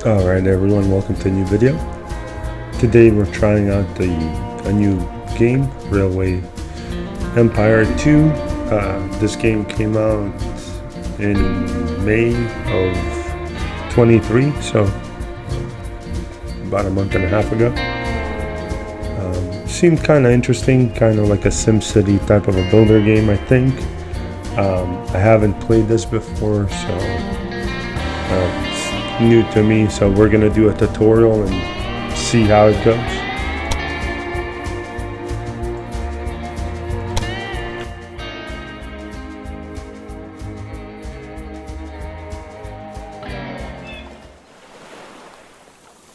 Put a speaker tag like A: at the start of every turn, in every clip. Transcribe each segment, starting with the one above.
A: Alright everyone, welcome to a new video. Today we're trying out a new game, Railway Empire 2. This game came out in May of 23, so about a month and a half ago. Seemed kind of interesting, kind of like a SimCity type of a builder game, I think. I haven't played this before, so it's new to me, so we're gonna do a tutorial and see how it goes.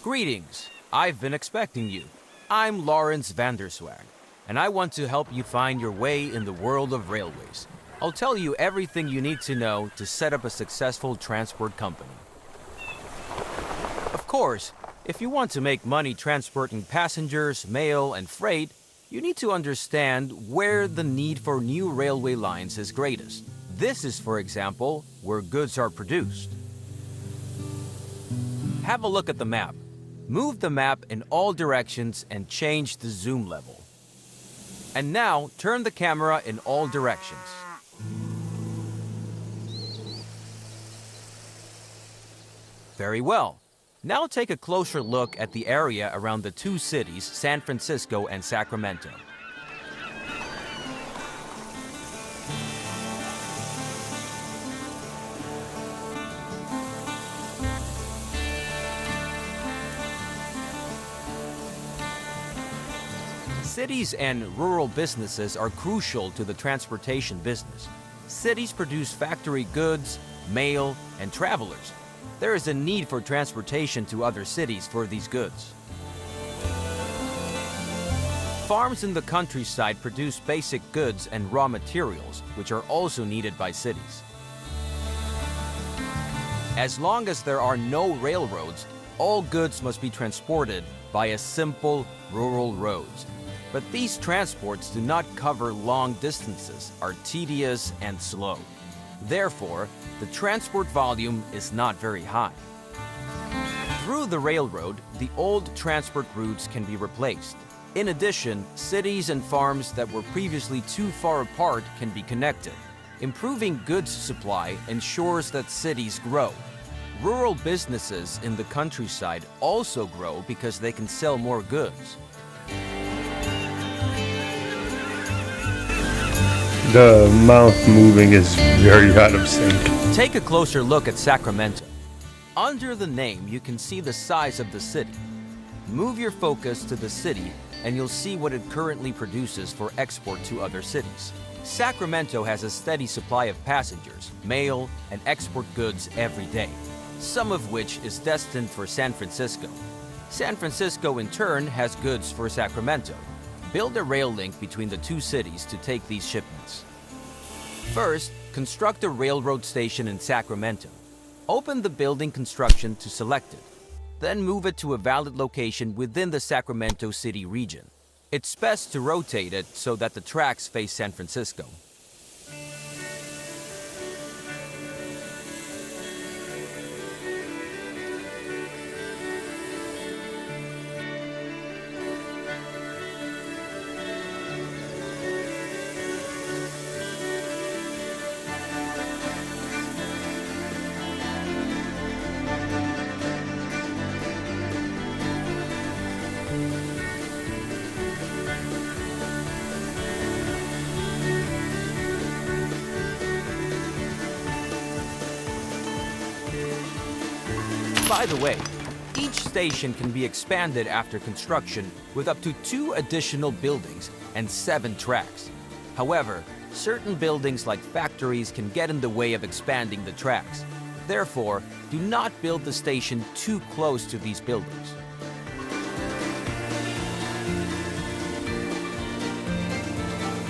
B: Greetings, I've been expecting you. I'm Lawrence Vanderswag, and I want to help you find your way in the world of railways. I'll tell you everything you need to know to set up a successful transport company. Of course, if you want to make money transporting passengers, mail, and freight, you need to understand where the need for new railway lines is greatest. This is, for example, where goods are produced. Have a look at the map. Move the map in all directions and change the zoom level. And now, turn the camera in all directions. Very well. Now take a closer look at the area around the two cities, San Francisco and Sacramento. Cities and rural businesses are crucial to the transportation business. Cities produce factory goods, mail, and travelers. There is a need for transportation to other cities for these goods. Farms in the countryside produce basic goods and raw materials, which are also needed by cities. As long as there are no railroads, all goods must be transported via simple rural roads. But these transports do not cover long distances, are tedious and slow. Therefore, the transport volume is not very high. Through the railroad, the old transport routes can be replaced. In addition, cities and farms that were previously too far apart can be connected. Improving goods supply ensures that cities grow. Rural businesses in the countryside also grow because they can sell more goods.
A: The mouth moving is very out of sync.
B: Take a closer look at Sacramento. Under the name, you can see the size of the city. Move your focus to the city and you'll see what it currently produces for export to other cities. Sacramento has a steady supply of passengers, mail, and export goods every day, some of which is destined for San Francisco. San Francisco, in turn, has goods for Sacramento. Build a rail link between the two cities to take these shipments. First, construct a railroad station in Sacramento. Open the building construction to select it. Then move it to a valid location within the Sacramento City region. It's best to rotate it so that the tracks face San Francisco. By the way, each station can be expanded after construction with up to 2 additional buildings and 7 tracks. However, certain buildings like factories can get in the way of expanding the tracks. Therefore, do not build the station too close to these buildings.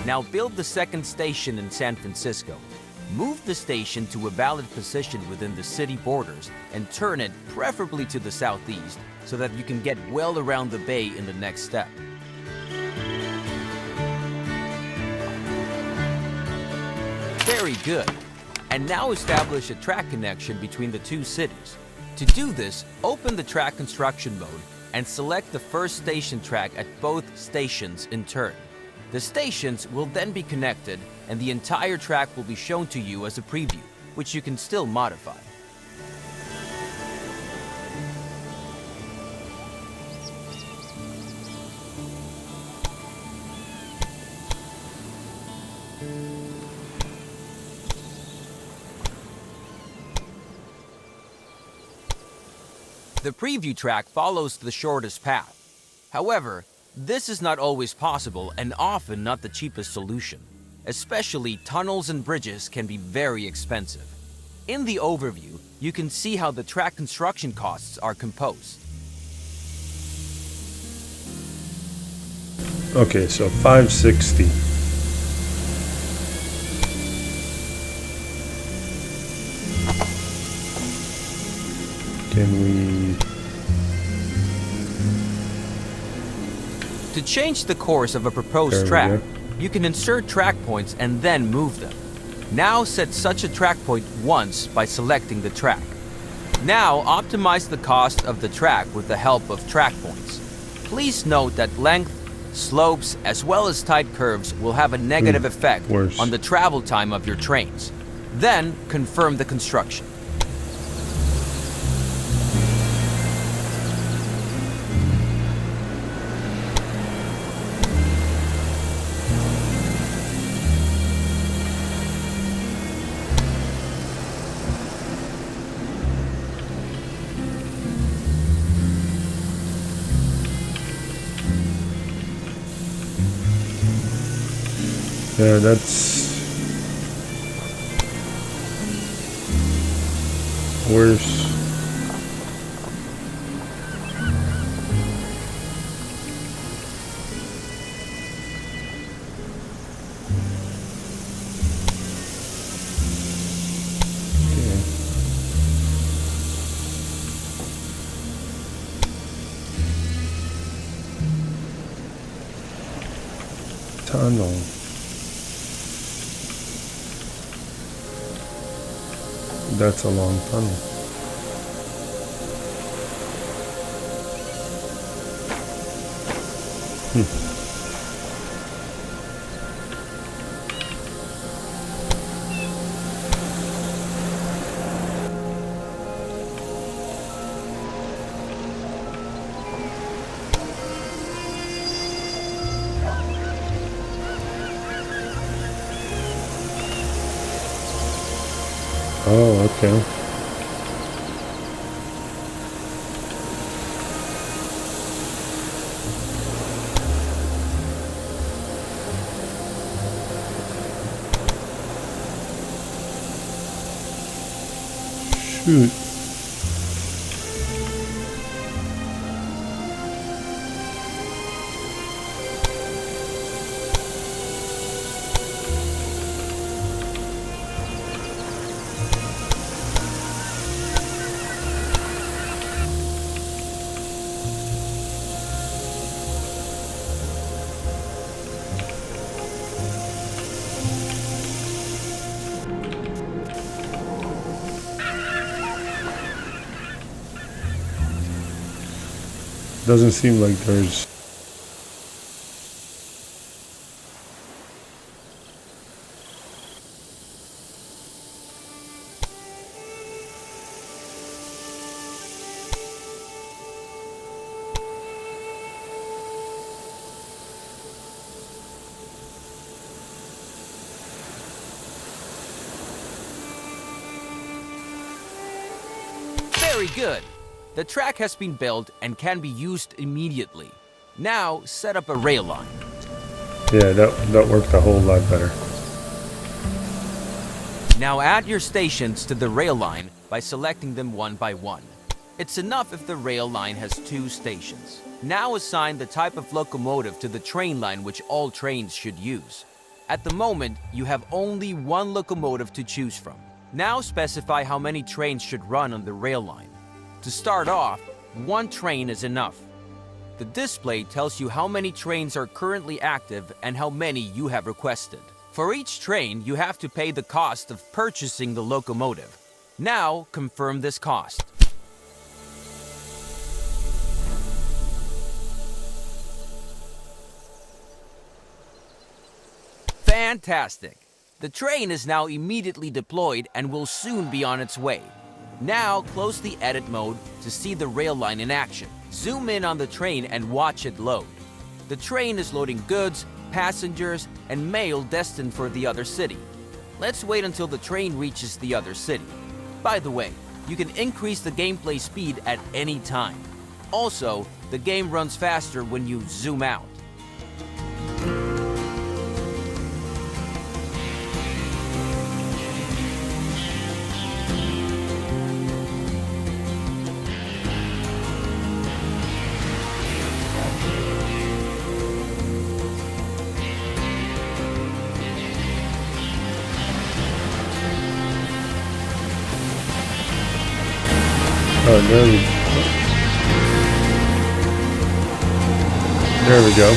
B: Now build the second station in San Francisco. Move the station to a valid position within the city borders and turn it preferably to the southeast so that you can get well around the bay in the next step. Very good. And now establish a track connection between the two cities. To do this, open the track construction mode and select the first station track at both stations in turn. The stations will then be connected and the entire track will be shown to you as a preview, which you can still modify. The preview track follows the shortest path. However, this is not always possible and often not the cheapest solution. Especially tunnels and bridges can be very expensive. In the overview, you can see how the track construction costs are composed.
A: Okay, so 560. Can we...
B: To change the course of a proposed track, you can insert track points and then move them. Now set such a track point once by selecting the track. Now optimize the cost of the track with the help of track points. Please note that length, slopes, as well as tight curves will have a negative effect on the travel time of your trains. Then confirm the construction.
A: Yeah, that's worse. Tunnel. That's a long tunnel. Oh, okay. Shoot. Doesn't seem like there's
B: Very good. The track has been built and can be used immediately. Now set up a rail line.
A: Yeah, that worked a whole lot better.
B: Now add your stations to the rail line by selecting them one by one. It's enough if the rail line has 2 stations. Now assign the type of locomotive to the train line which all trains should use. At the moment, you have only 1 locomotive to choose from. Now specify how many trains should run on the rail line. To start off, 1 train is enough. The display tells you how many trains are currently active and how many you have requested. For each train, you have to pay the cost of purchasing the locomotive. Now, confirm this cost. Fantastic! The train is now immediately deployed and will soon be on its way. Now close the edit mode to see the rail line in action. Zoom in on the train and watch it load. The train is loading goods, passengers, and mail destined for the other city. Let's wait until the train reaches the other city. By the way, you can increase the gameplay speed at any time. Also, the game runs faster when you zoom out.
A: Oh, there we go.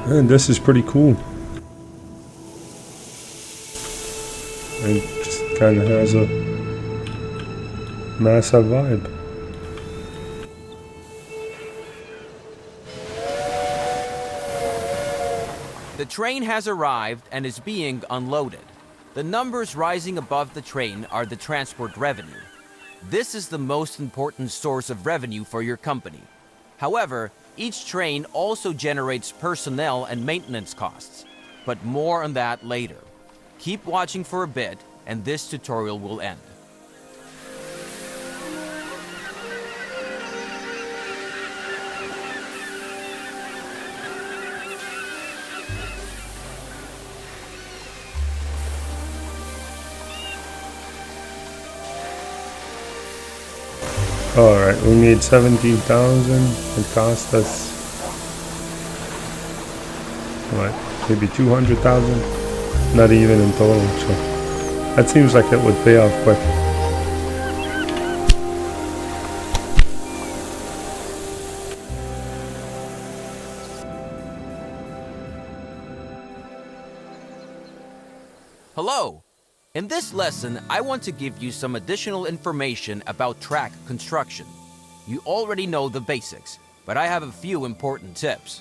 A: And this is pretty cool. It just kind of has a massive vibe.
B: The train has arrived and is being unloaded. The numbers rising above the train are the transport revenue. This is the most important source of revenue for your company. However, each train also generates personnel and maintenance costs, but more on that later. Keep watching for a bit, and this tutorial will end.
A: Alright, we made 17,000. It cost us, what, maybe 200,000? Not even in total, so that seems like it would pay off quick.
B: Hello! In this lesson, I want to give you some additional information about track construction. You already know the basics, but I have a few important tips.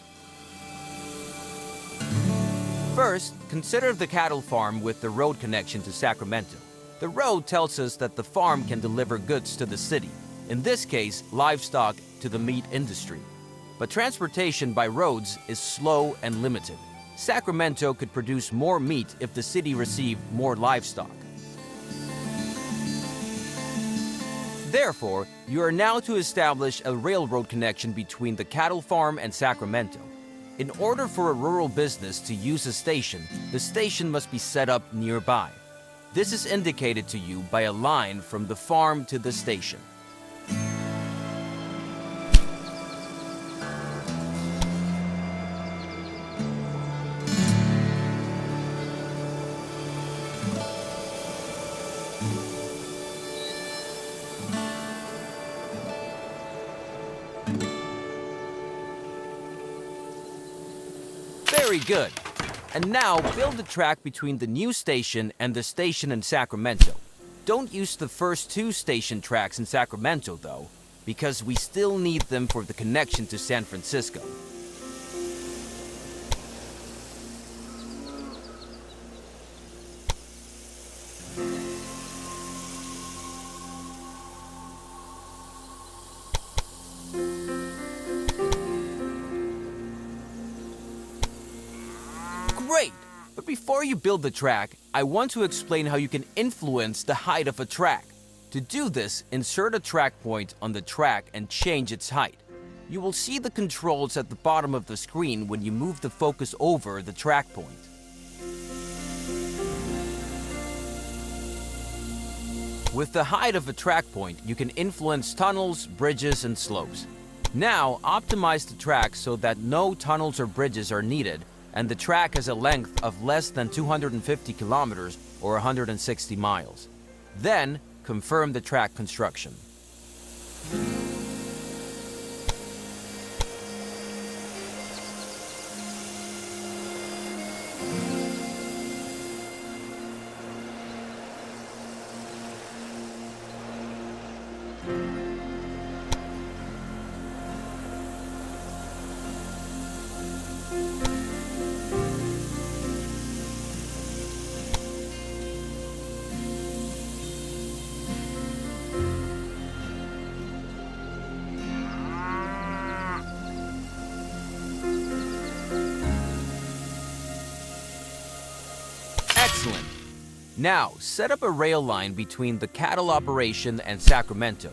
B: First, consider the cattle farm with the road connection to Sacramento. The road tells us that the farm can deliver goods to the city, in this case, livestock to the meat industry. But transportation by roads is slow and limited. Sacramento could produce more meat if the city received more livestock. Therefore, you are now to establish a railroad connection between the cattle farm and Sacramento. In order for a rural business to use a station, the station must be set up nearby. This is indicated to you by a line from the farm to the station. Very good. And now build a track between the new station and the station in Sacramento. Don't use the first two station tracks in Sacramento though, because we still need them for the connection to San Francisco. Great! But before you build the track, I want to explain how you can influence the height of a track. To do this, insert a track point on the track and change its height. You will see the controls at the bottom of the screen when you move the focus over the track point. With the height of a track point, you can influence tunnels, bridges, and slopes. Now, optimize the track so that no tunnels or bridges are needed, and the track has a length of less than 250 kilometers or 160 miles. Then, confirm the track construction. Excellent. Now, set up a rail line between the cattle operation and Sacramento.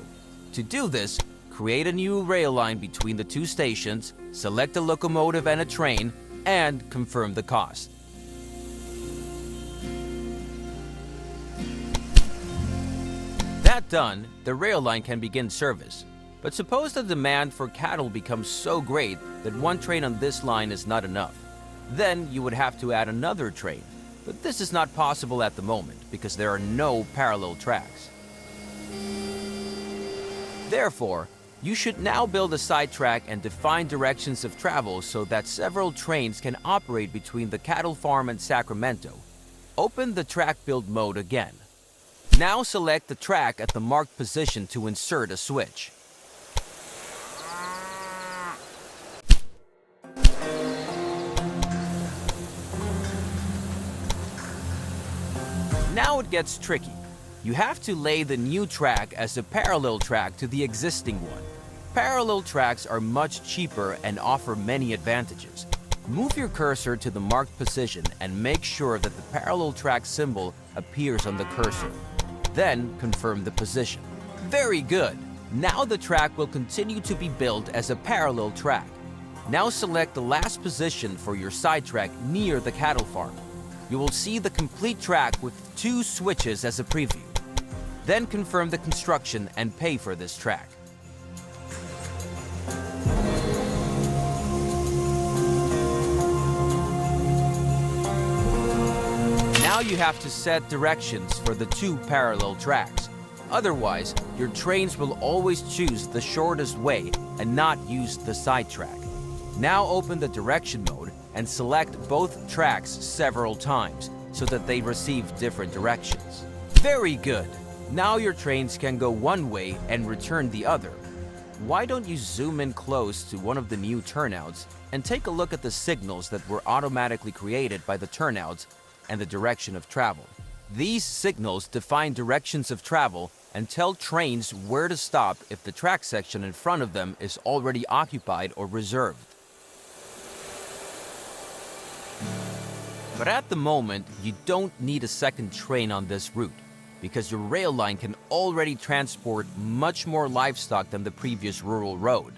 B: To do this, create a new rail line between the two stations, select a locomotive and a train, and confirm the cost. That done, the rail line can begin service. But suppose the demand for cattle becomes so great that one train on this line is not enough. Then you would have to add another train. But this is not possible at the moment because there are no parallel tracks. Therefore, you should now build a sidetrack and define directions of travel so that several trains can operate between the cattle farm and Sacramento. Open the track build mode again. Now select the track at the marked position to insert a switch. Now it gets tricky. You have to lay the new track as a parallel track to the existing one. Parallel tracks are much cheaper and offer many advantages. Move your cursor to the marked position and make sure that the parallel track symbol appears on the cursor. Then confirm the position. Very good! Now the track will continue to be built as a parallel track. Now select the last position for your sidetrack near the cattle farm. You will see the complete track with 2 switches as a preview. Then confirm the construction and pay for this track. Now you have to set directions for the 2 parallel tracks. Otherwise, your trains will always choose the shortest way and not use the sidetrack. Now open the direction mode and select both tracks several times so that they receive different directions. Very good! Now your trains can go one way and return the other. Why don't you zoom in close to one of the new turnouts and take a look at the signals that were automatically created by the turnouts and the direction of travel. These signals define directions of travel and tell trains where to stop if the track section in front of them is already occupied or reserved. But at the moment, you don't need a second train on this route because your rail line can already transport much more livestock than the previous rural road.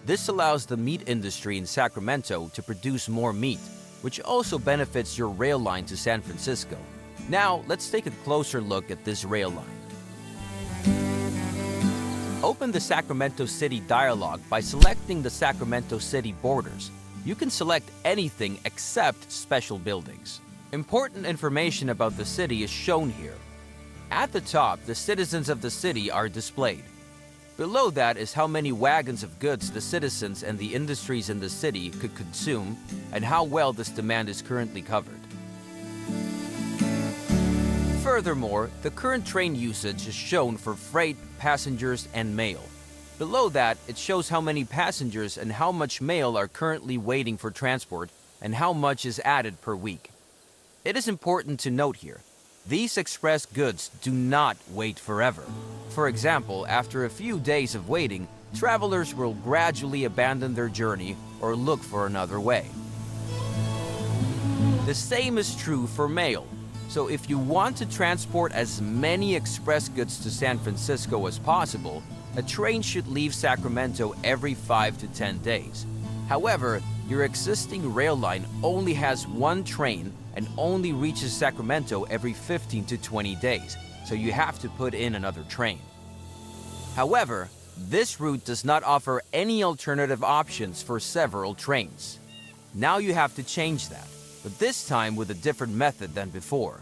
B: This allows the meat industry in Sacramento to produce more meat, which also benefits your rail line to San Francisco. Now, let's take a closer look at this rail line. Open the Sacramento City dialog by selecting the Sacramento City borders. You can select anything except special buildings. Important information about the city is shown here. At the top, the citizens of the city are displayed. Below that is how many wagons of goods the citizens and the industries in the city could consume and how well this demand is currently covered. Furthermore, the current train usage is shown for freight, passengers, and mail. Below that, it shows how many passengers and how much mail are currently waiting for transport and how much is added per week. It is important to note here, these express goods do not wait forever. For example, after a few days of waiting, travelers will gradually abandon their journey or look for another way. The same is true for mail. So if you want to transport as many express goods to San Francisco as possible, A train should leave Sacramento every 5 to 10 days. However, your existing rail line only has one train and only reaches Sacramento every 15 to 20 days, so you have to put in another train. However, this route does not offer any alternative options for several trains. Now you have to change that, but this time with a different method than before.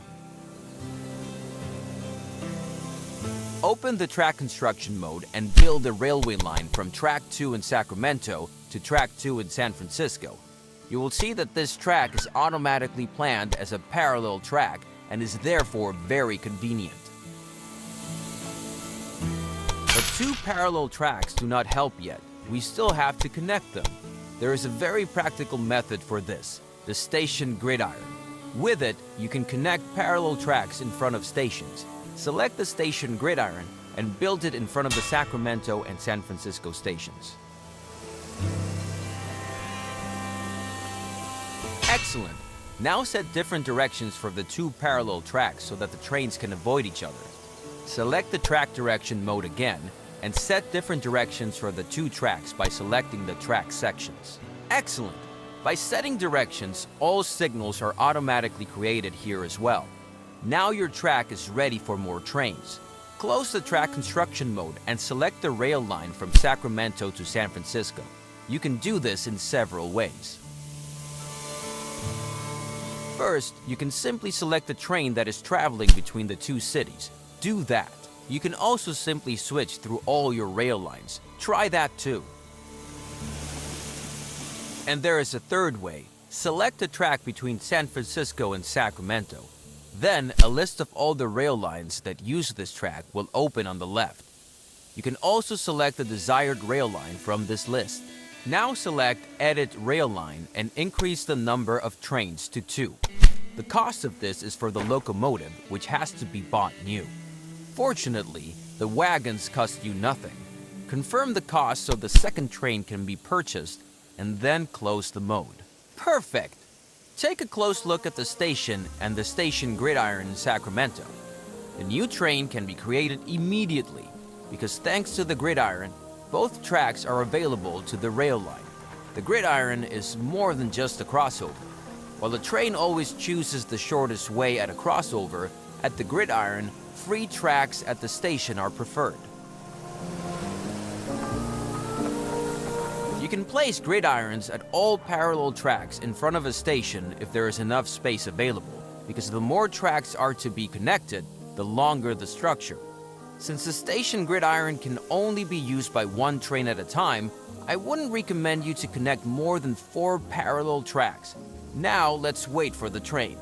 B: Open the track construction mode and build a railway line from track 2 in Sacramento to track 2 in San Francisco. You will see that this track is automatically planned as a parallel track and is therefore very convenient. But two parallel tracks do not help yet. We still have to connect them. There is a very practical method for this, the station gridiron. With it, you can connect parallel tracks in front of stations. Select the station gridiron and build it in front of the Sacramento and San Francisco stations. Excellent! Now set different directions for the two parallel tracks so that the trains can avoid each other. Select the track direction mode again and set different directions for the two tracks by selecting the track sections. Excellent! By setting directions, all signals are automatically created here as well. Now your track is ready for more trains. Close the track construction mode and select the rail line from Sacramento to San Francisco. You can do this in several ways. First, you can simply select the train that is traveling between the two cities. Do that. You can also simply switch through all your rail lines. Try that too. And there is a third way. Select a track between San Francisco and Sacramento. Then, a list of all the rail lines that use this track will open on the left. You can also select the desired rail line from this list. Now select Edit Rail Line and increase the number of trains to 2. The cost of this is for the locomotive, which has to be bought new. Fortunately, the wagons cost you nothing. Confirm the cost so the second train can be purchased and then close the mode. Perfect! Take a close look at the station and the station gridiron in Sacramento. The new train can be created immediately because thanks to the gridiron, both tracks are available to the rail line. The gridiron is more than just a crossover. While the train always chooses the shortest way at a crossover, at the gridiron, free tracks at the station are preferred. You can place gridirons at all parallel tracks in front of a station if there is enough space available, because the more tracks are to be connected, the longer the structure. Since the station gridiron can only be used by one train at a time, I wouldn't recommend you to connect more than 4 parallel tracks. Now let's wait for the train.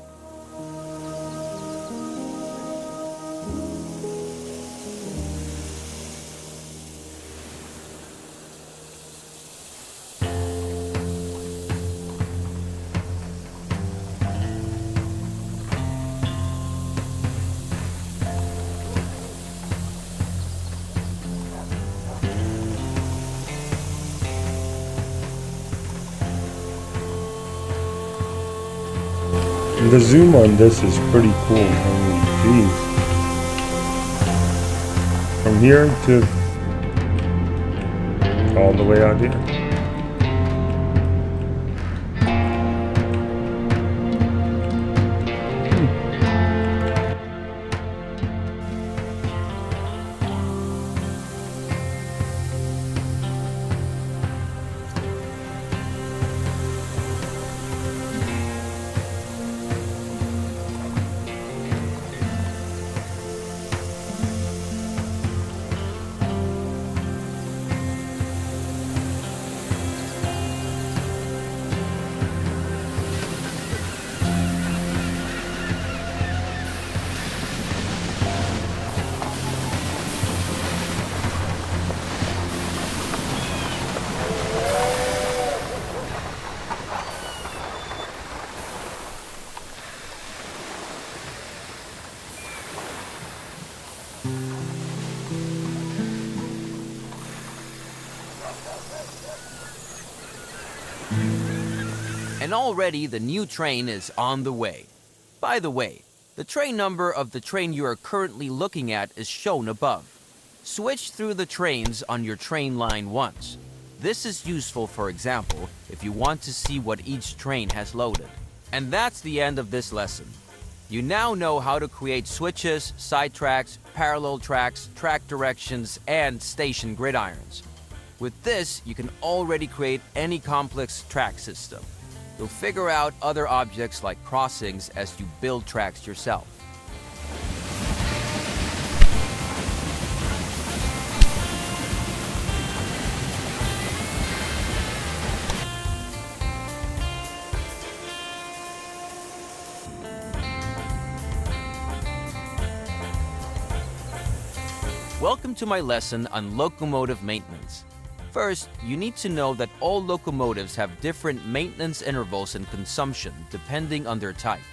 A: The zoom on this is pretty cool. I mean, geez. From here to all the way out here.
B: And already the new train is on the way. By the way, the train number of the train you are currently looking at is shown above. Switch through the trains on your train line once. This is useful, for example, if you want to see what each train has loaded. And that's the end of this lesson. You now know how to create switches, side tracks, parallel tracks, track directions, and station gridirons. With this, you can already create any complex track system. You'll figure out other objects like crossings as you build tracks yourself. Welcome to my lesson on locomotive maintenance. First, you need to know that all locomotives have different maintenance intervals and consumption depending on their type.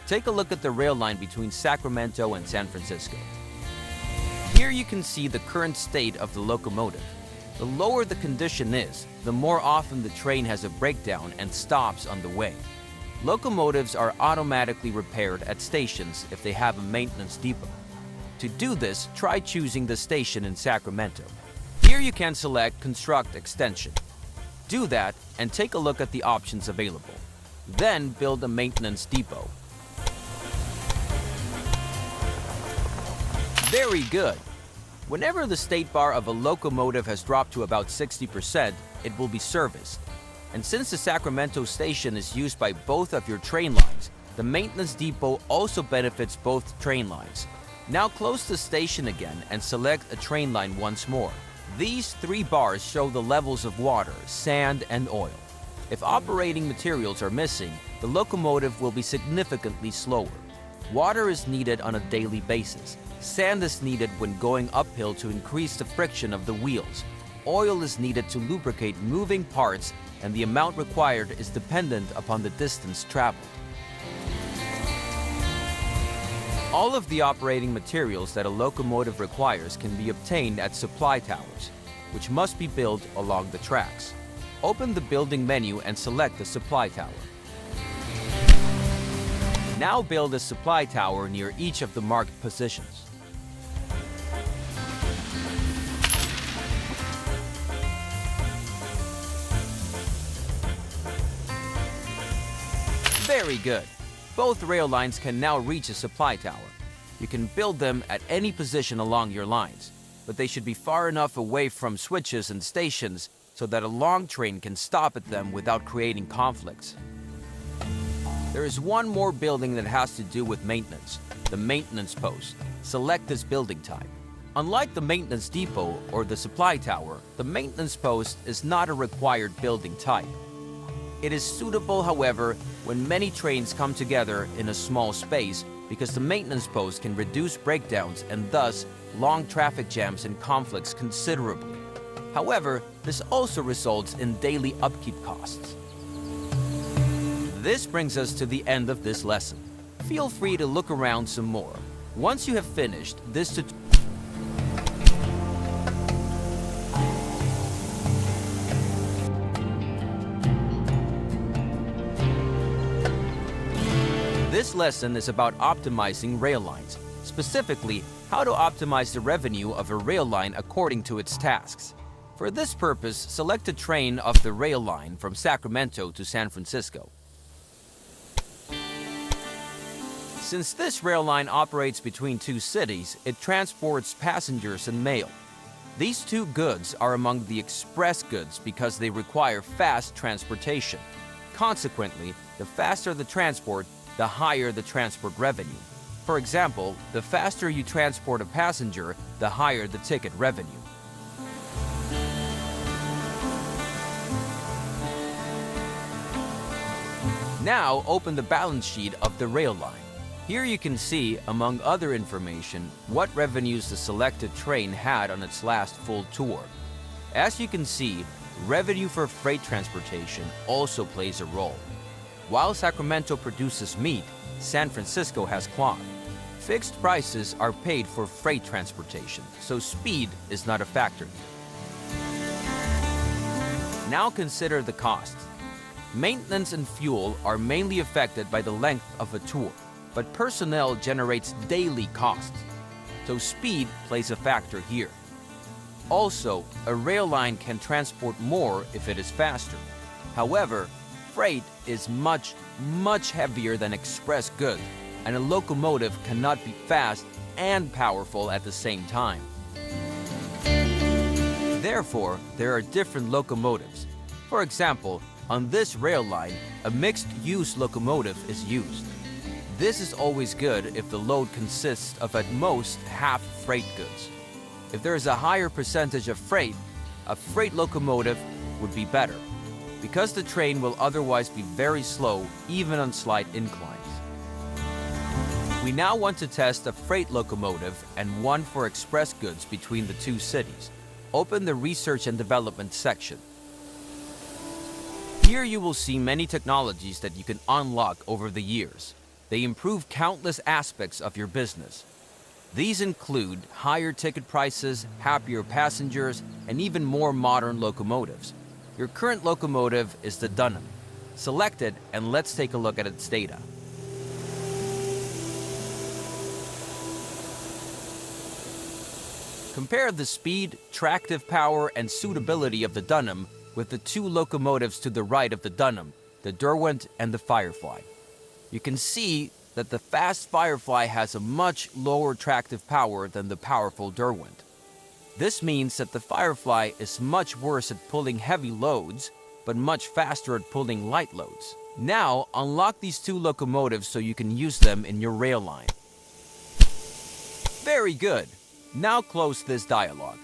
B: Take a look at the rail line between Sacramento and San Francisco. Here you can see the current state of the locomotive. The lower the condition is, the more often the train has a breakdown and stops on the way. Locomotives are automatically repaired at stations if they have a maintenance depot. To do this, try choosing the station in Sacramento. Here you can select Construct Extension. Do that and take a look at the options available. Then build a maintenance depot. Very good! Whenever the state bar of a locomotive has dropped to about 60%, it will be serviced. And since the Sacramento station is used by both of your train lines, the maintenance depot also benefits both train lines. Now close the station again and select a train line once more. These three bars show the levels of water, sand, and oil. If operating materials are missing, the locomotive will be significantly slower. Water is needed on a daily basis. Sand is needed when going uphill to increase the friction of the wheels. Oil is needed to lubricate moving parts, and the amount required is dependent upon the distance traveled. All of the operating materials that a locomotive requires can be obtained at supply towers, which must be built along the tracks. Open the building menu and select the supply tower. Now build a supply tower near each of the marked positions. Very good! Both rail lines can now reach a supply tower. You can build them at any position along your lines, but they should be far enough away from switches and stations so that a long train can stop at them without creating conflicts. There is one more building that has to do with maintenance, the maintenance post. Select this building type. Unlike the maintenance depot or the supply tower, the maintenance post is not a required building type. It is suitable, however, when many trains come together in a small space because the maintenance post can reduce breakdowns and thus long traffic jams and conflicts considerably. However, this also results in daily upkeep costs. This brings us to the end of this lesson. Feel free to look around some more. Once you have finished this tutorial, this lesson is about optimizing rail lines, specifically how to optimize the revenue of a rail line according to its tasks. For this purpose, select a train of the rail line from Sacramento to San Francisco. Since this rail line operates between two cities, it transports passengers and mail. These two goods are among the express goods because they require fast transportation. Consequently, the faster the transport, the higher the transport revenue. For example, the faster you transport a passenger, the higher the ticket revenue. Now open the balance sheet of the rail line. Here you can see, among other information, what revenues the selected train had on its last full tour. As you can see, revenue for freight transportation also plays a role. While Sacramento produces meat, San Francisco has cloth. Fixed prices are paid for freight transportation, so speed is not a factor. Now consider the costs. Maintenance and fuel are mainly affected by the length of a tour, but personnel generates daily costs, so speed plays a factor here. Also, a rail line can transport more if it is faster. However, freight is much heavier than express goods, and a locomotive cannot be fast and powerful at the same time. Therefore, there are different locomotives. For example, on this rail line, a mixed-use locomotive is used. This is always good if the load consists of at most half freight goods. If there is a higher percentage of freight, a freight locomotive would be better, because the train will otherwise be very slow even on slight inclines. We now want to test a freight locomotive and one for express goods between the two cities. Open the Research and Development section. Here you will see many technologies that you can unlock over the years. They improve countless aspects of your business. These include higher ticket prices, happier passengers, and even more modern locomotives. Your current locomotive is the Dunham. Select it and let's take a look at its data. Compare the speed, tractive power, and suitability of the Dunham with the two locomotives to the right of the Dunham, the Derwent and the Firefly. You can see that the fast Firefly has a much lower tractive power than the powerful Derwent. This means that the Firefly is much worse at pulling heavy loads, but much faster at pulling light loads. Now, unlock these two locomotives so you can use them in your rail line. Very good. Now close this dialog.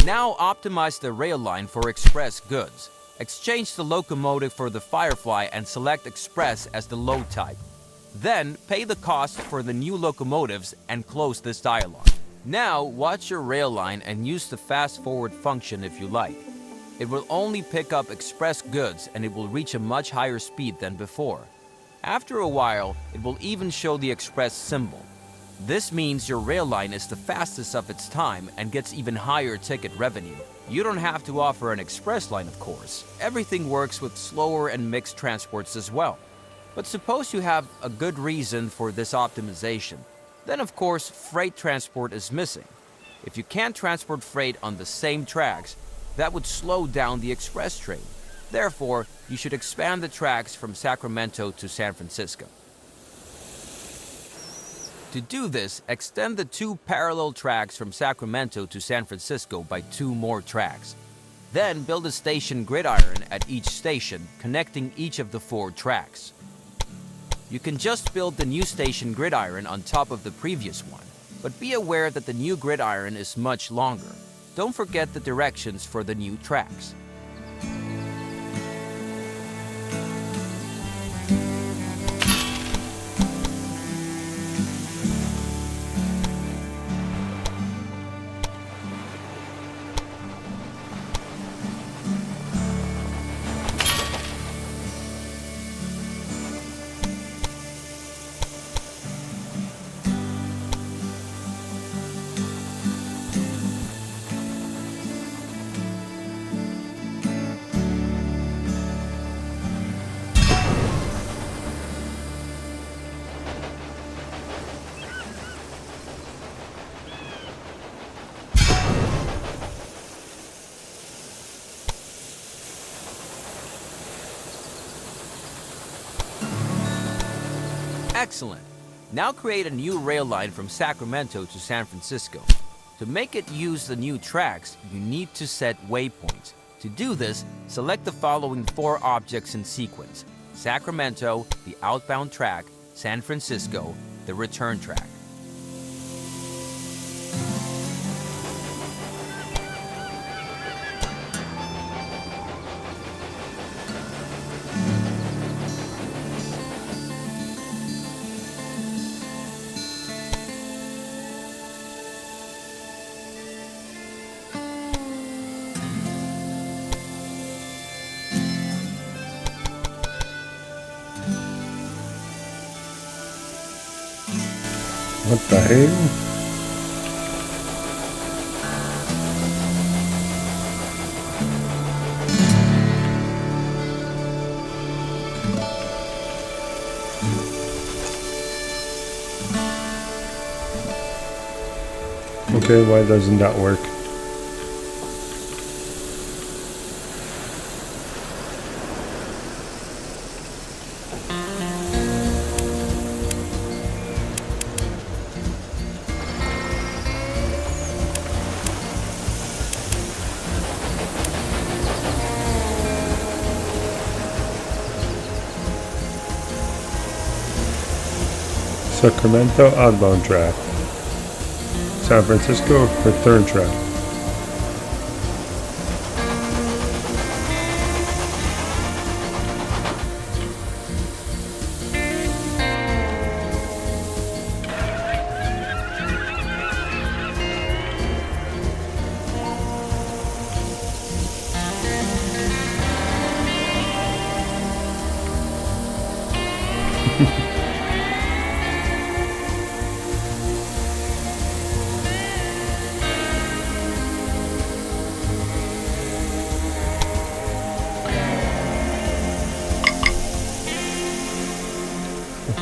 B: Now optimize the rail line for express goods. Exchange the locomotive for the Firefly and select Express as the load type. Then, pay the cost for the new locomotives and close this dialog. Now, watch your rail line and use the fast forward function if you like. It will only pick up express goods and it will reach a much higher speed than before. After a while, it will even show the express symbol. This means your rail line is the fastest of its time and gets even higher ticket revenue. You don't have to offer an express line, of course. Everything works with slower and mixed transports as well. But suppose you have a good reason for this optimization. Then, of course, freight transport is missing. If you can't transport freight on the same tracks, that would slow down the express train. Therefore, you should expand the tracks from Sacramento to San Francisco. To do this, extend the two parallel tracks from Sacramento to San Francisco by 2 more tracks. Then build a station gridiron at each station, connecting each of the 4 tracks. You can just build the new station gridiron on top of the previous one, but be aware that the new gridiron is much longer. Don't forget the directions for the new tracks. Excellent. Now create a new rail line from Sacramento to San Francisco. To make it use the new tracks, you need to set waypoints. To do this, select the following 4 objects in sequence: Sacramento, the outbound track, San Francisco, the return track.
A: What the hell? Okay, why doesn't that work? Sacramento outbound track. San Francisco return track.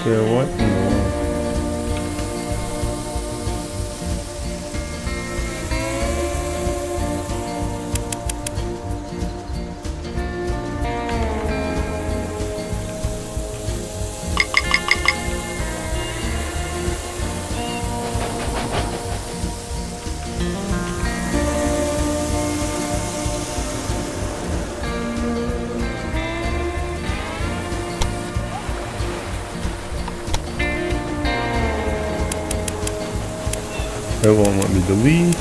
A: Okay, what in the world? It won't let me delete.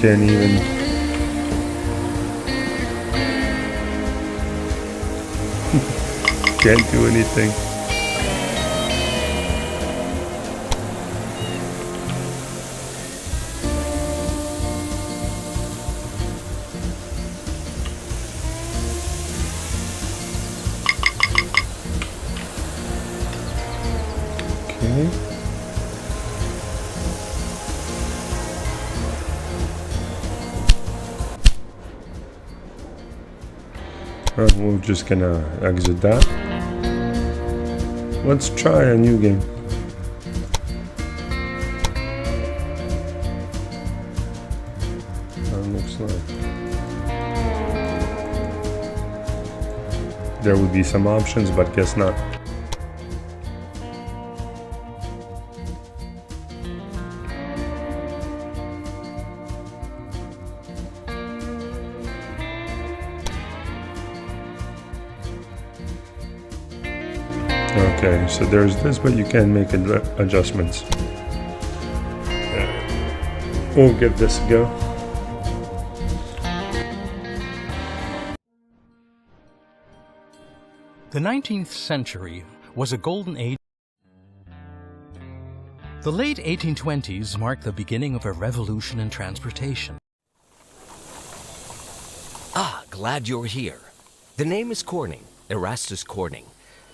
A: Can't even. Can't do anything. Okay. We're just gonna exit that. Let's try a new game. Looks like there would be some options, but guess not. Okay, so there's this, but you can make adjustments. We'll give this a go.
C: The 19th century was a golden age. The late 1820s marked the beginning of a revolution in transportation.
B: Ah, glad you're here. The name is Corning, Erastus Corning.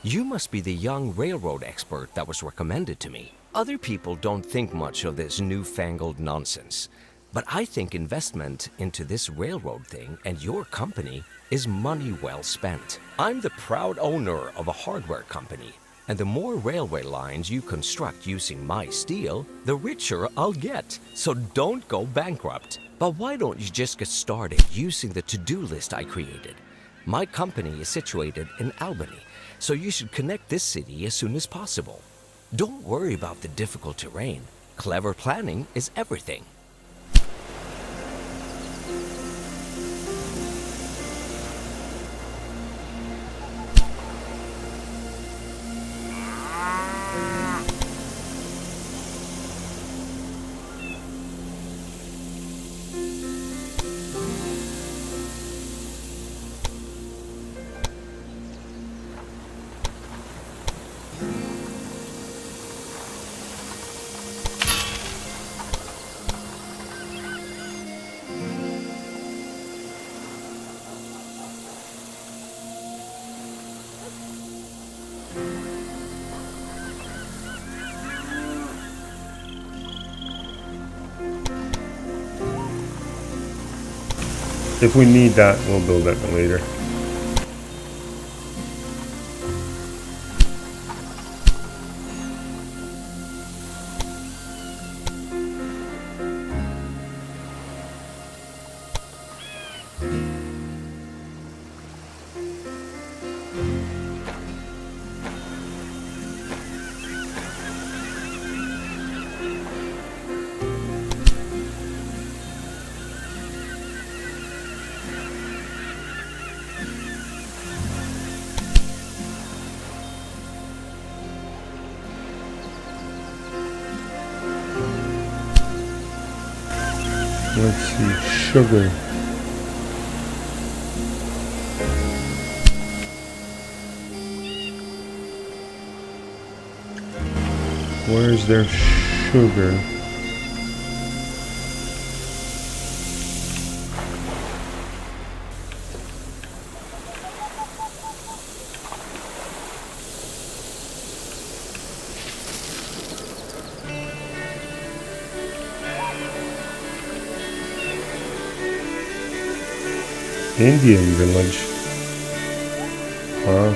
B: You must be the young railroad expert that was recommended to me. Other people don't think much of this newfangled nonsense, but I think investment into this railroad thing and your company is money well spent. I'm the proud owner of a hardware company, and the more railway lines you construct using my steel, the richer I'll get. So don't go bankrupt. But why don't you just get started using the to-do list I created? My company is situated in Albany, so you should connect this city as soon as possible. Don't worry about the difficult terrain. Clever planning is everything.
A: If we need that, we'll build it later. Let's see, sugar. Where's their sugar? Indian village. Wow.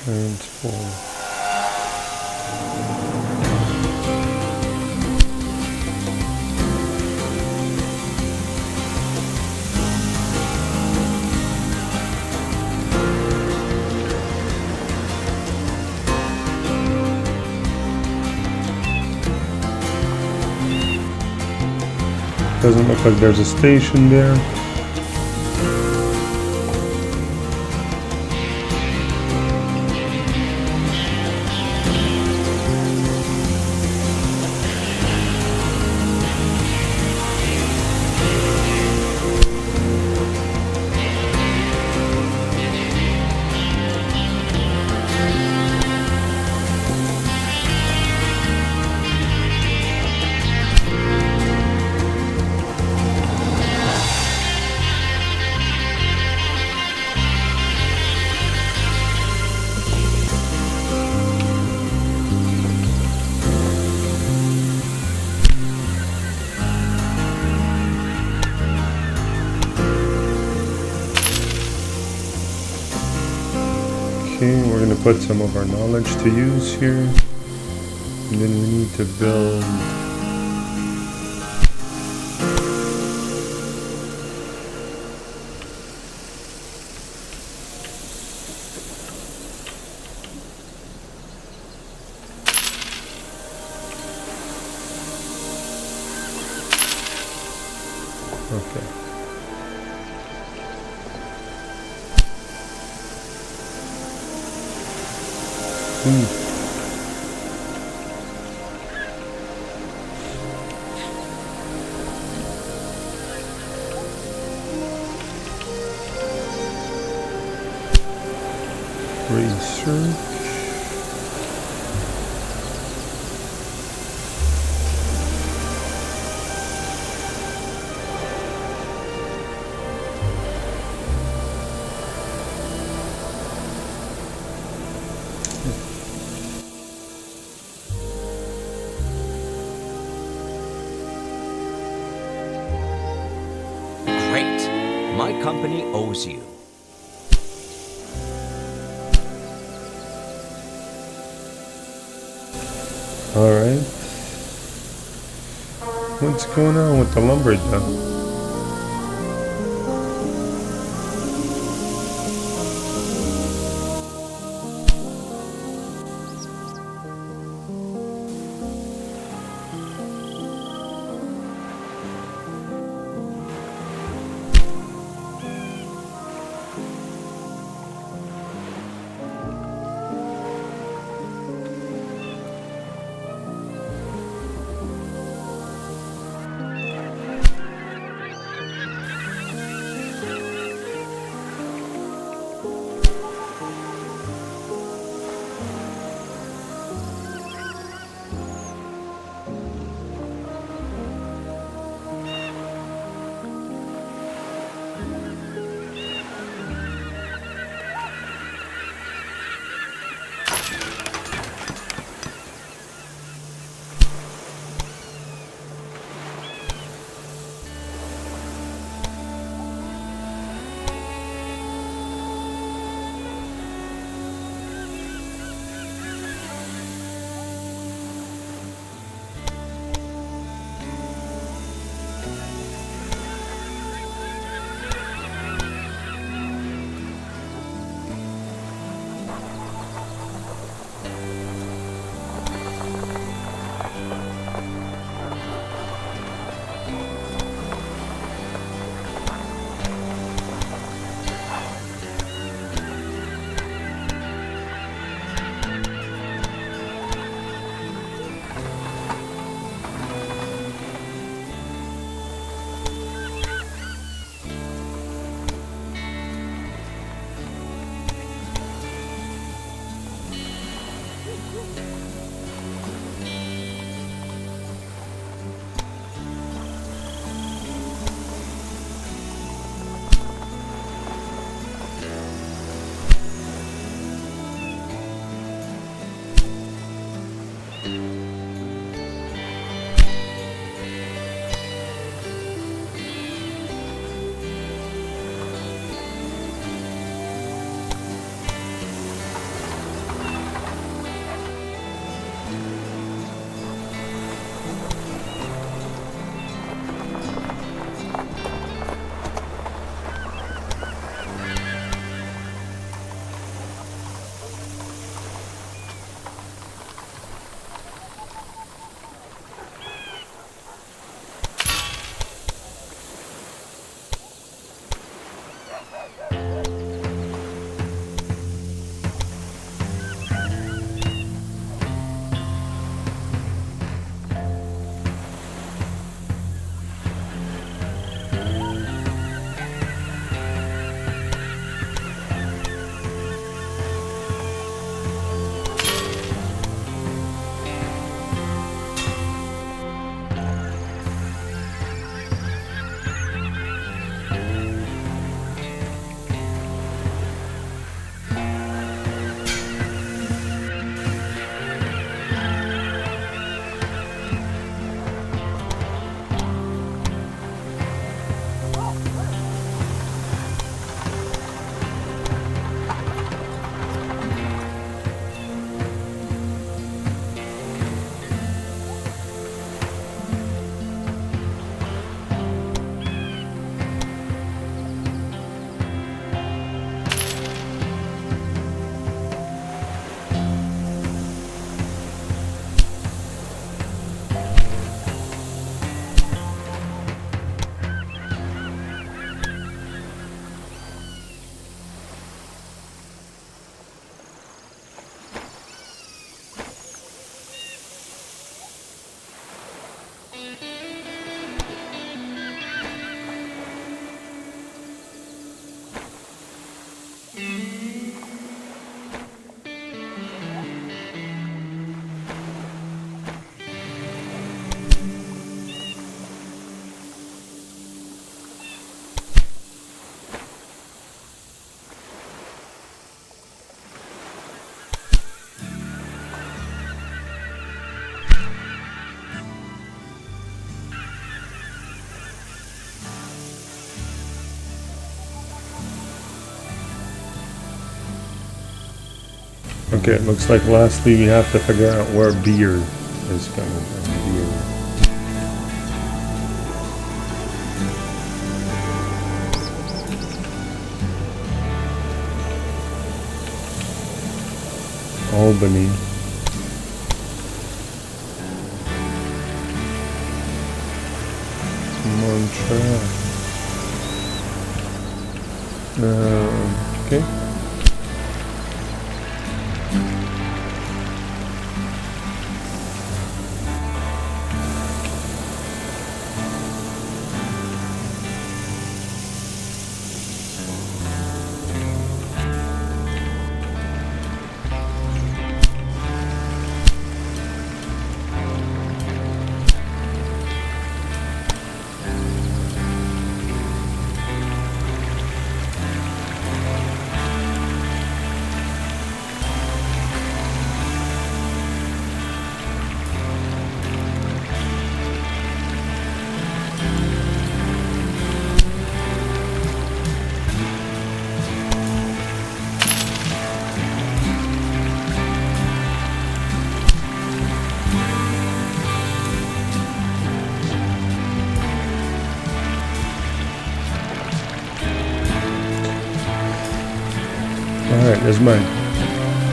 A: Transform. Doesn't look like there's a station there. Okay, we're going to put some of our knowledge to use here. And then we need to build okay. church.
B: Great. My company owes you.
A: Alright. What's going on with the lumberjack? Okay, it looks like lastly we have to figure out where beer is coming from. Beer. Albany. Montreal. Okay. Alright, is my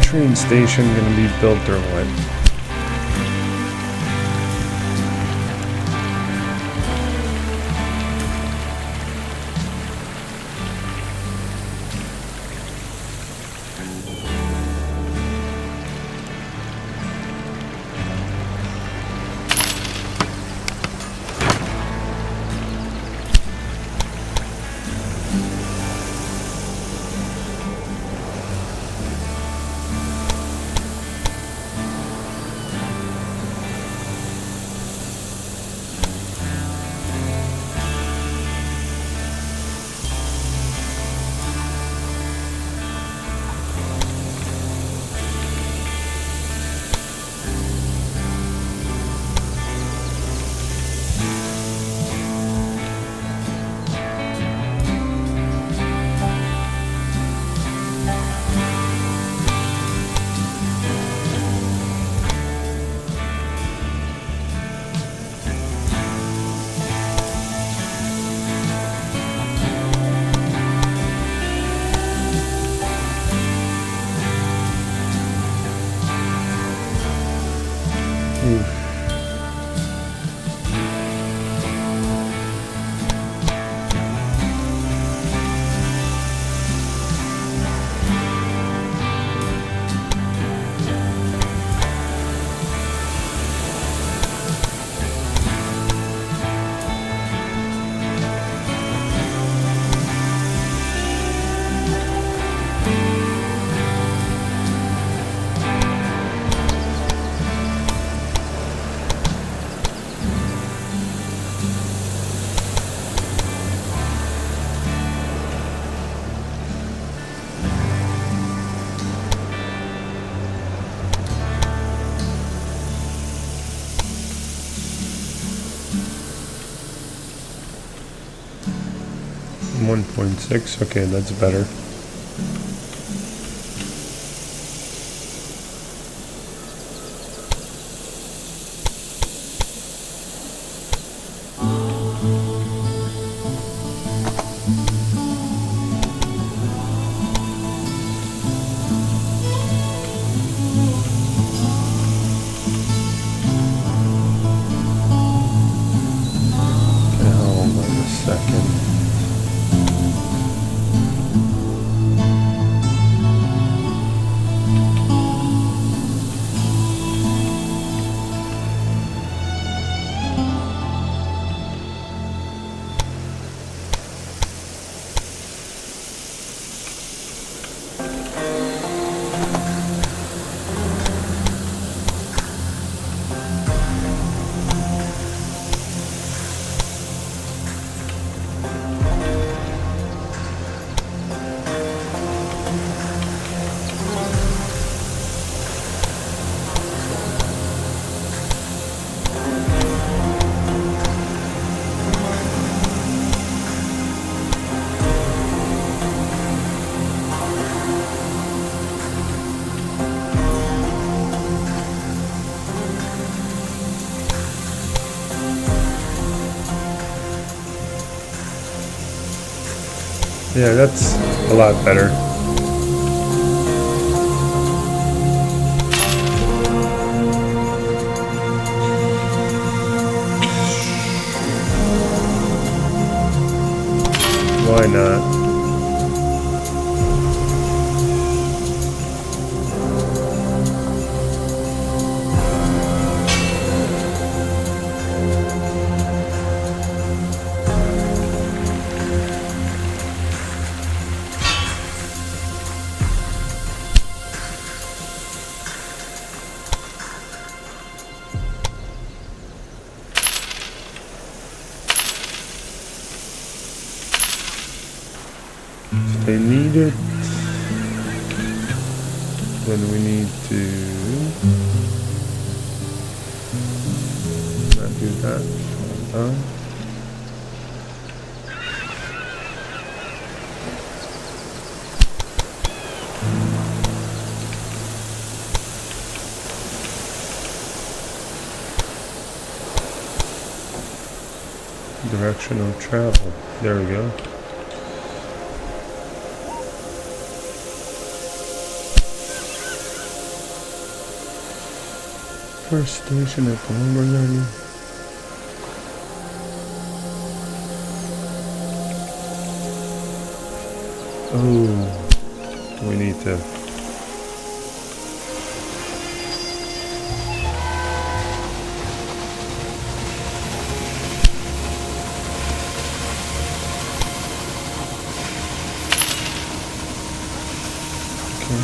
A: train station gonna be built or what? .6, okay, that's better. Okay, hold on a second. Yeah, that's a lot better. Why not? If they need it, then we need to not do that. Hold on. Direction of travel. There we go. First station at the lumber yard. Oh, we need to. Okay.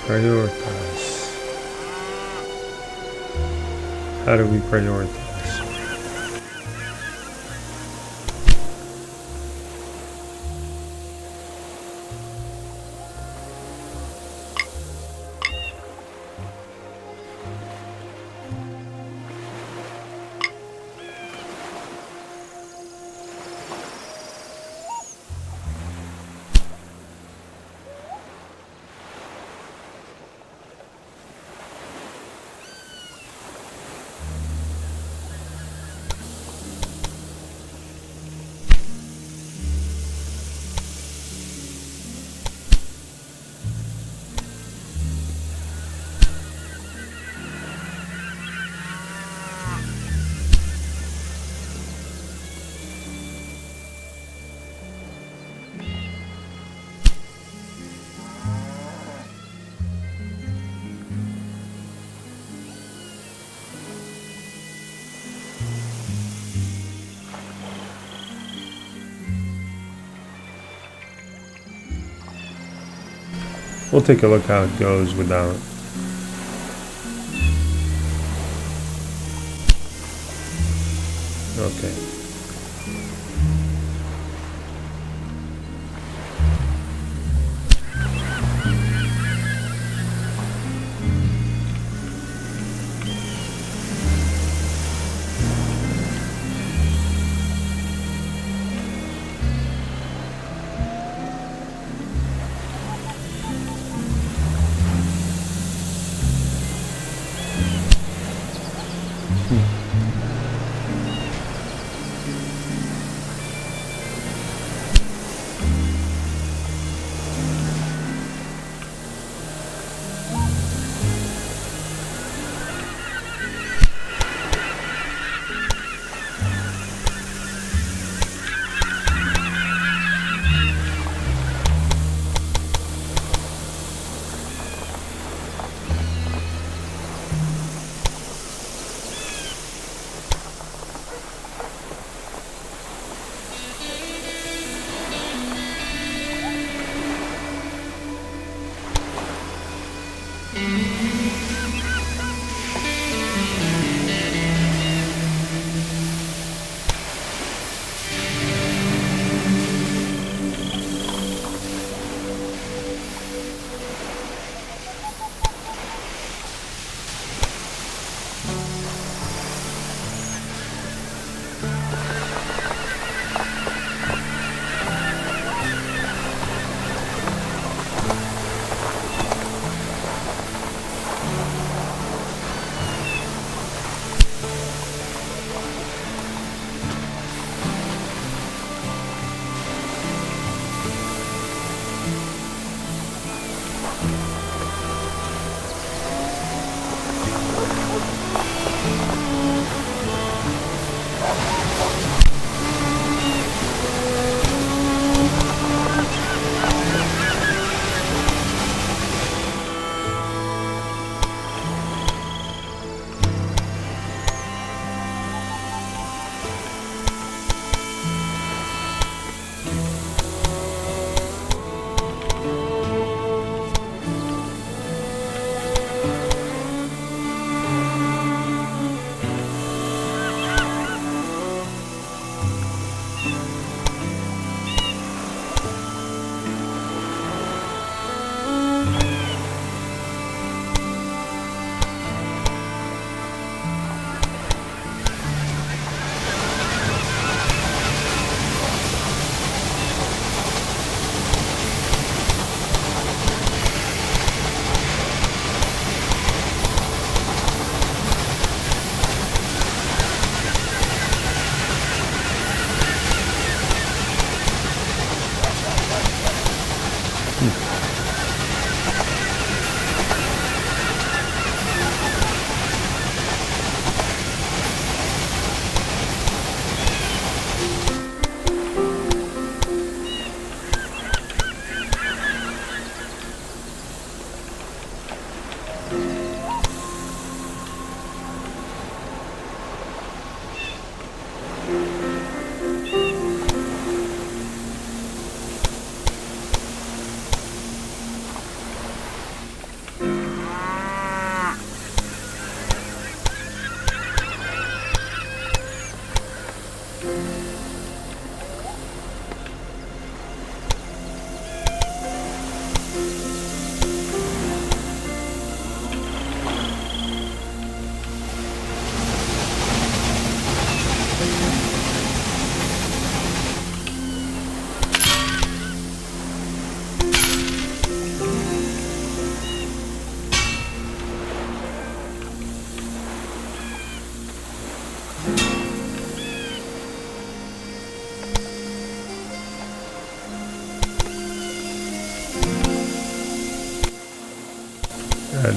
A: Prioritize. How do we prioritize? We'll take a look how it goes without. Okay.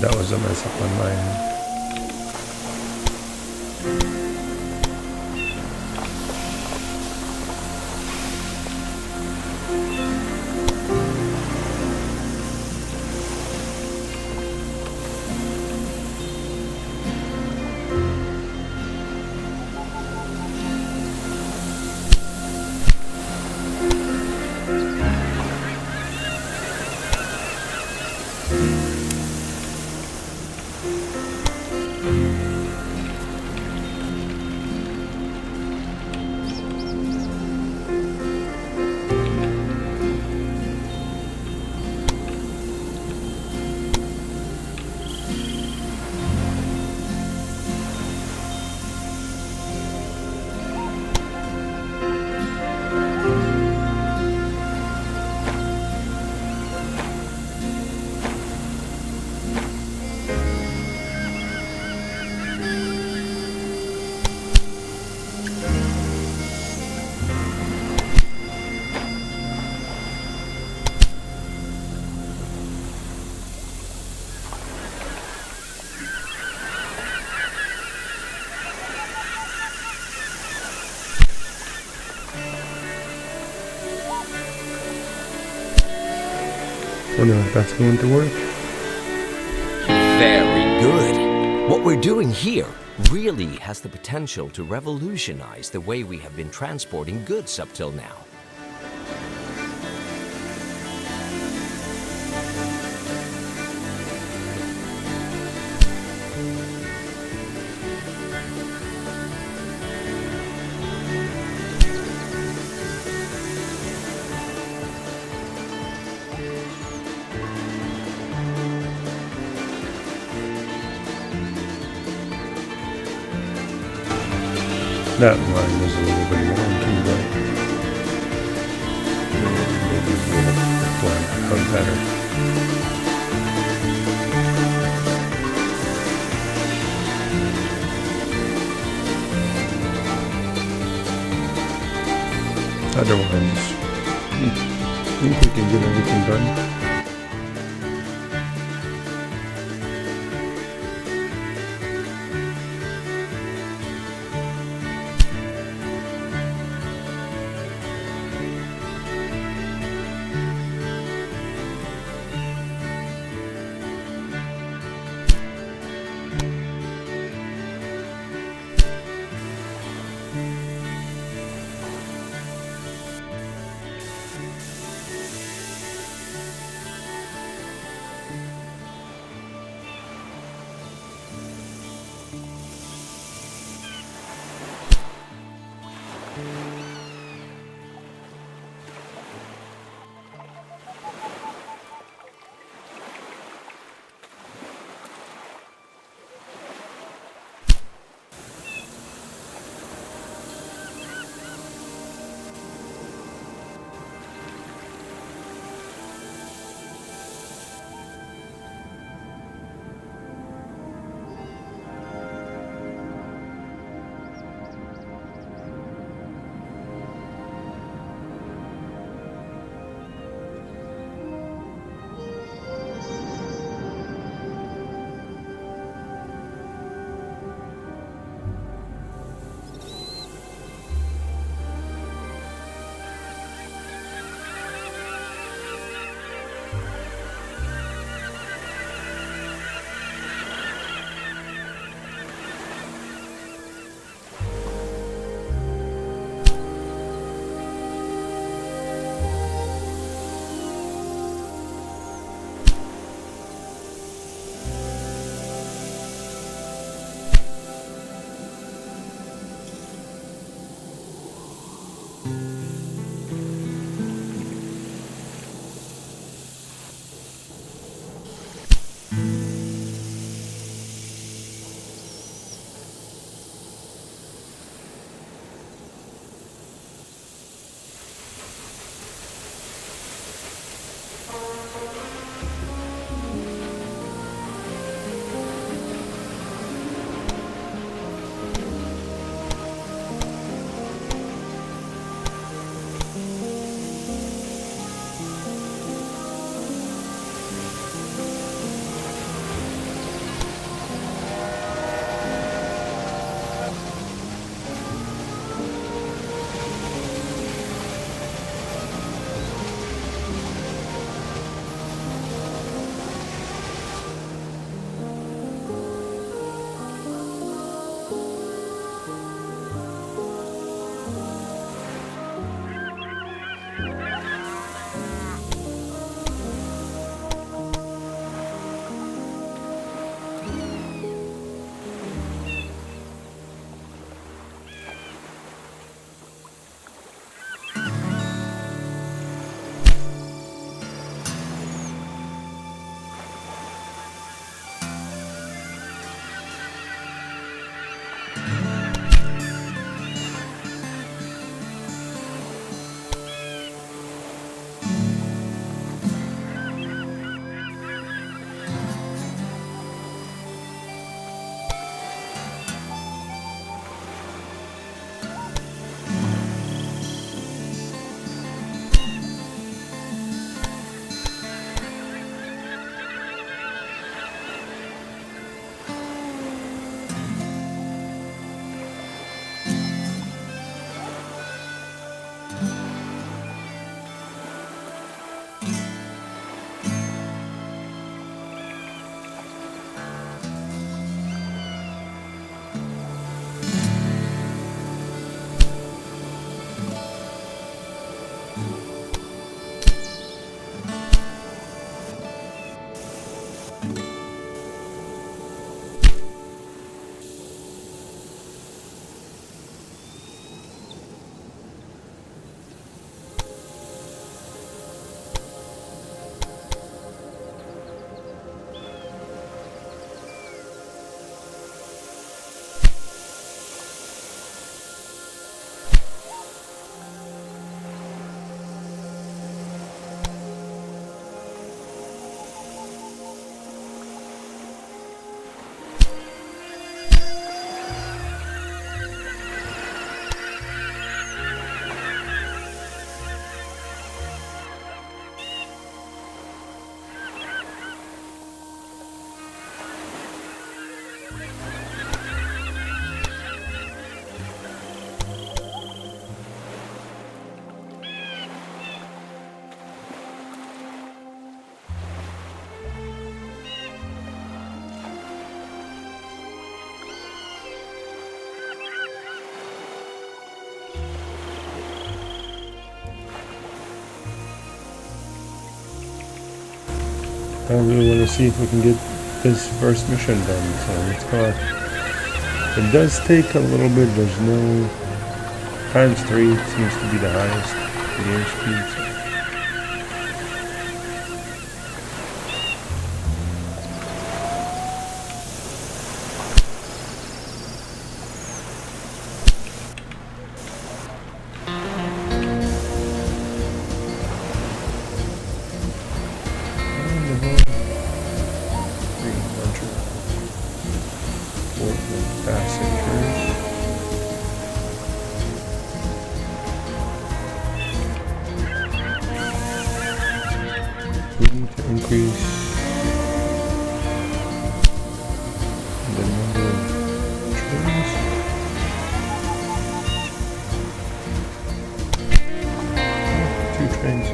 A: that was a mess up on my end. Wonder if that's going to work.
D: Very good. What we're doing here really has the potential to revolutionize the way we have been transporting goods up till now.
A: That line was a little bit wonky, but maybe we'll plan out better. Otherwise, I think we can get everything done. I really want to see if we can get this first mission done, so let's go. It does take a little bit. There's no ×3 seems to be the highest the airspeed. We need to increase the number of trains. Oh, 2 trains.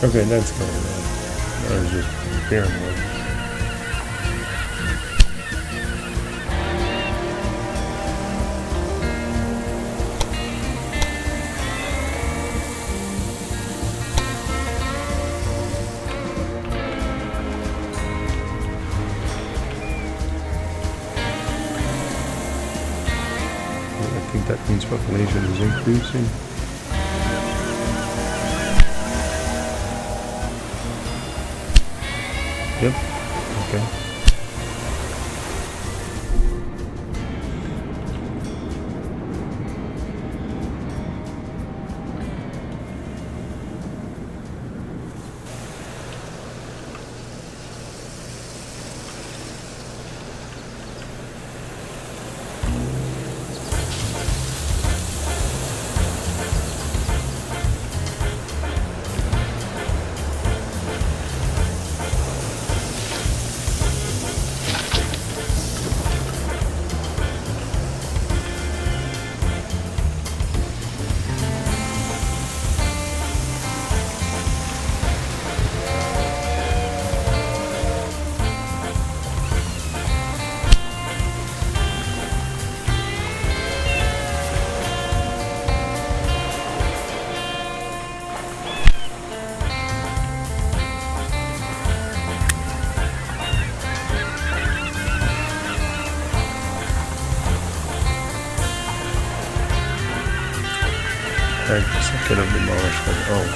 A: Okay, that's going on. I was just hearing one. I think that means population is increasing. Yep. Okay. I guess I could have demolished them. Oh.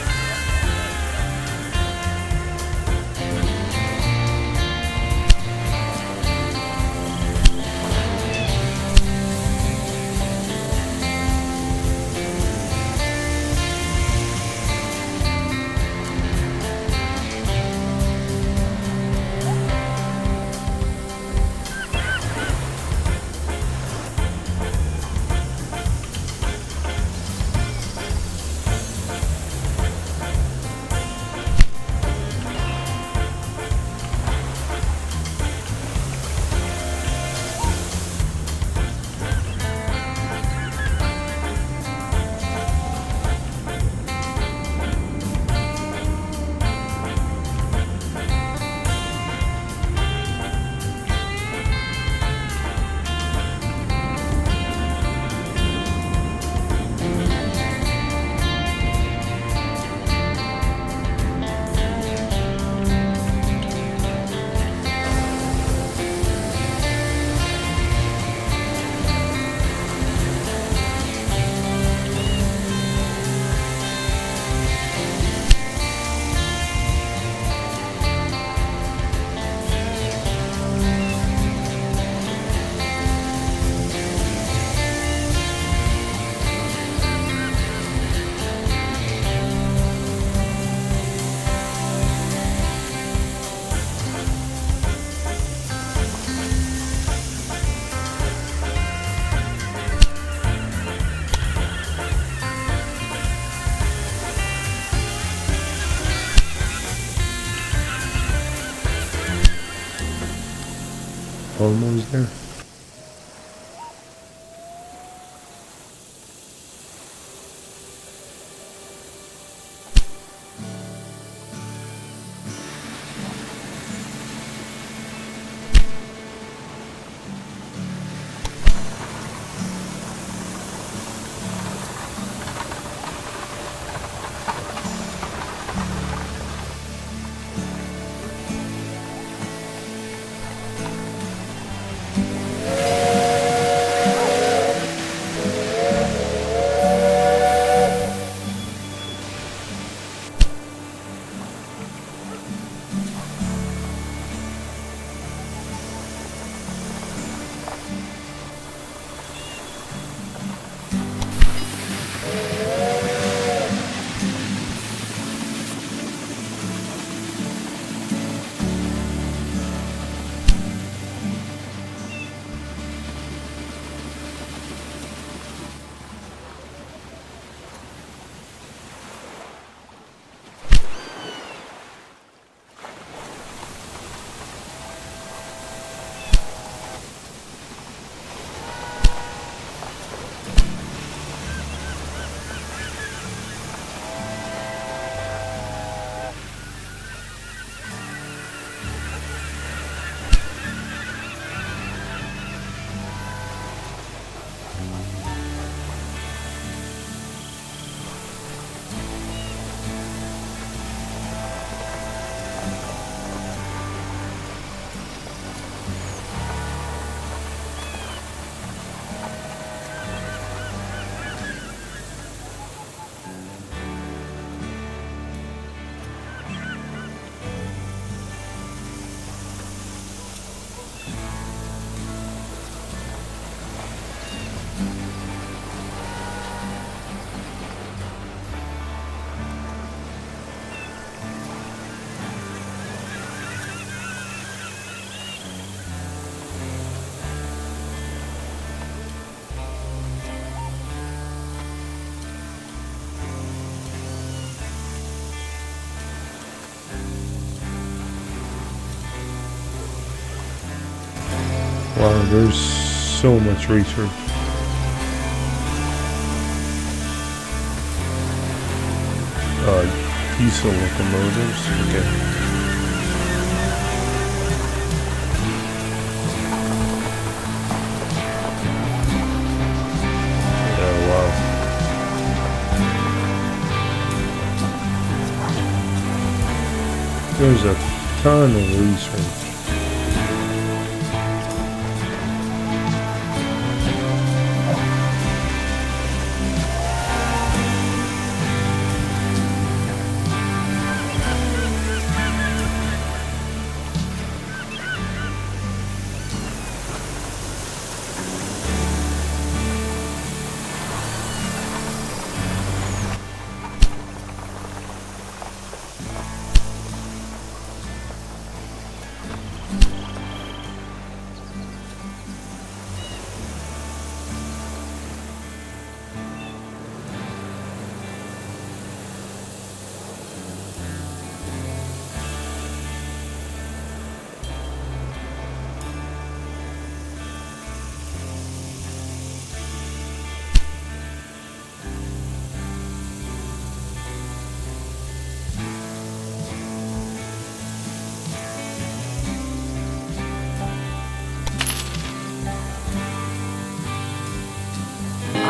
A: almost there. Wow, there's so much research. Diesel locomotives, okay. Oh, wow. There's a ton of research.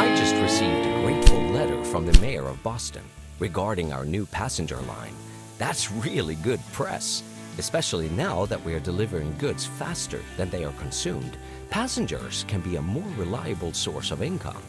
D: I just received a grateful letter from the mayor of Boston regarding our new passenger line. That's really good press, especially now that we are delivering goods faster than they are consumed. Passengers can be a more reliable source of income.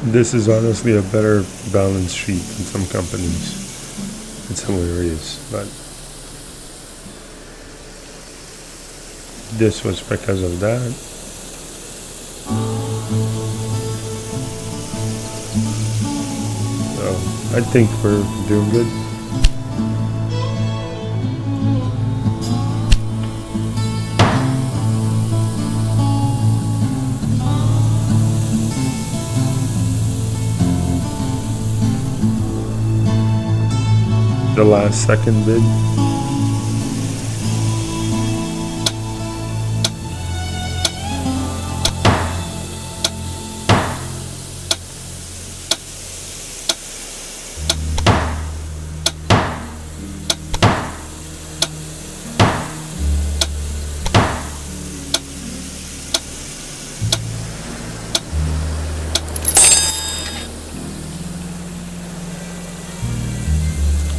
A: This is honestly a better balance sheet than some companies in some areas, but this was because of that. So I think we're doing good. The last second bid.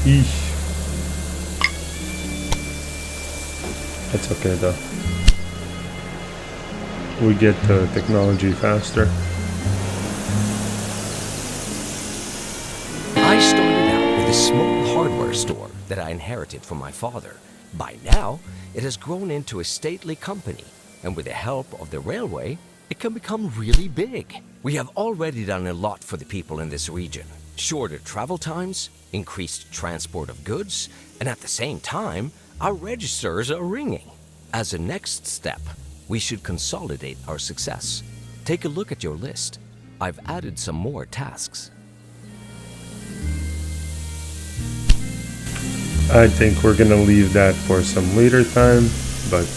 A: Eesh. That's okay though. We get the technology faster.
D: I started out with a small hardware store that I inherited from my father. By now, it has grown into a stately company, and with the help of the railway, it can become really big. We have already done a lot for the people in this region. Shorter travel times, increased transport of goods, and at the same time, our registers are ringing. As a next step, we should consolidate our success. Take a look at your list. I've added some more tasks.
A: I think we're gonna leave that for some later time, but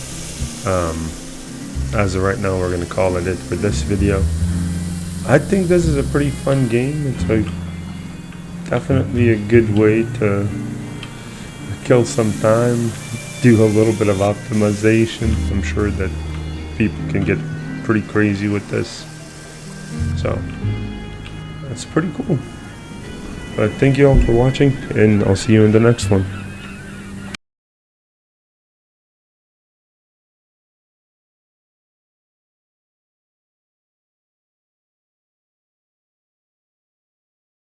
A: as of right now, we're gonna call it for this video. I think this is a pretty fun game. It's definitely a good way to kill some time, do a little bit of optimization. I'm sure that people can get pretty crazy with this, so that's pretty cool. But thank you all for watching, and I'll see you in the next one.